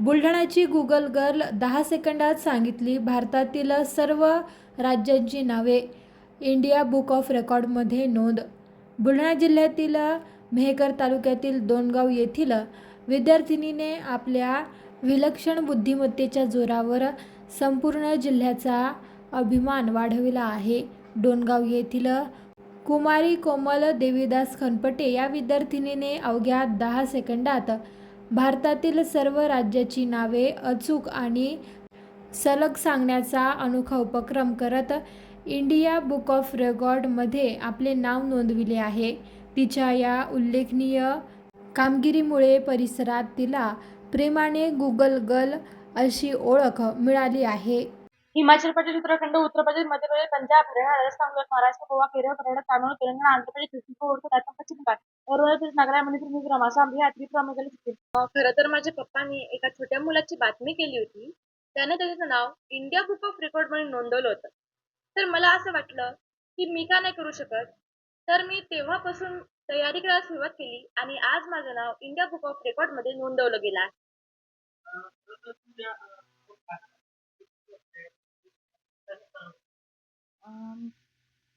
बुलढाण्याची Google girl 10 सेकंदात सांगितली भारतातील सर्व राज्यांची नावे. इंडिया बुक ऑफ रेकॉर्डमध्ये नोंद. बुलढाणा जिल्ह्यातील मेहकर तालुक्यातील दोनगाव येथील विद्यार्थिनीने आपल्या विलक्षण बुद्धिमत्तेच्या जोरावर संपूर्ण जिल्ह्याचा अभिमान वाढविला आहे. डोणगाव येथील कुमारी कोमल देवीदास खनपटे या विद्यार्थिनीने अवघ्या 10 सेकंदात भारतातील सर्व राज्याची नावे अचूक आणि सलग सांगण्याचा अनोखा उपक्रम करत इंडिया बुक ऑफ रेकॉर्डमध्ये आपले नाव नोंदविले आहे. तिच्या या उल्लेखनीय कामगिरीमुळे परिसरात तिला प्रेमाने गुगल गर्ल अशी ओळख मिळाली आहे. हिमाचल प्रदेश, उत्तराखंड, उत्तर प्रदेश, मध्य प्रदेश, पंजाब, हरियाणा, राजस्थान, गुजरात, महाराष्ट्र, गोवा, केरळ, कर्नाटक, तामिळनाडू, तेलंगणा, आंध्र प्रदेश, छत्तीसगड, ओडिशा, राजस्थान, पश्चिम बंगाल, अरुणाचल प्रदेश, नागालँड, मणिपूर, मिझोराम, आसाम, बिहार, त्रिपुरा, मेघालय, सिक्कीम. खरं तर माझ्या पप्पांनी एका छोट्या मुलाची बातमी केली होती. त्याने त्याचं नाव इंडिया बुक ऑफ रेकॉर्ड म्हणून नोंदवलं होतं. तर मला असं वाटलं की मी का नाही करू शकत. तर मी तेव्हापासून तयारी करायला सुरुवात केली आणि आज माझं नाव इंडिया बुक ऑफ रेकॉर्ड मध्ये नोंदवलं गेलं आहे.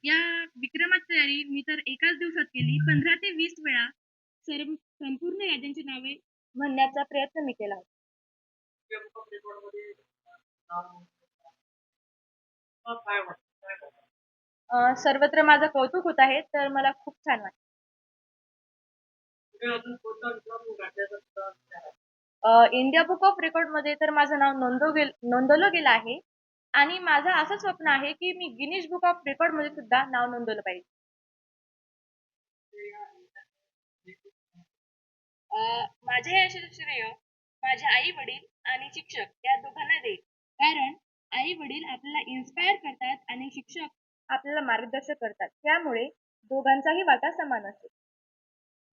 या विक्रमाची तयारी मी तर एकाच दिवसात केली. 15 ते 20 वेळा संपूर्ण राज्यांची नावे म्हणण्याचा प्रयत्न मी केला. सर्वत्र माझं कौतुक होत आहे, तर मला खूप छान वाटतं. इंडिया बुक ऑफ रेकॉर्ड मध्ये तर माझं नाव नोंदवलं गेलं आहे आणि माझं असं स्वप्न आहे की मी गिनीज बुक ऑफ रेकॉर्ड मध्ये सुद्धा नाव नोंदवलं पाहिजे. माझ्या यशाचं श्रेय माझे आई वडील आणि शिक्षक या दोघांना देईल. कारण आई वडील आपल्याला इन्स्पायर करतात आणि शिक्षक आपल्याला मार्गदर्शन करतात. त्यामुळे दोघांचाही वाटा समान असेल.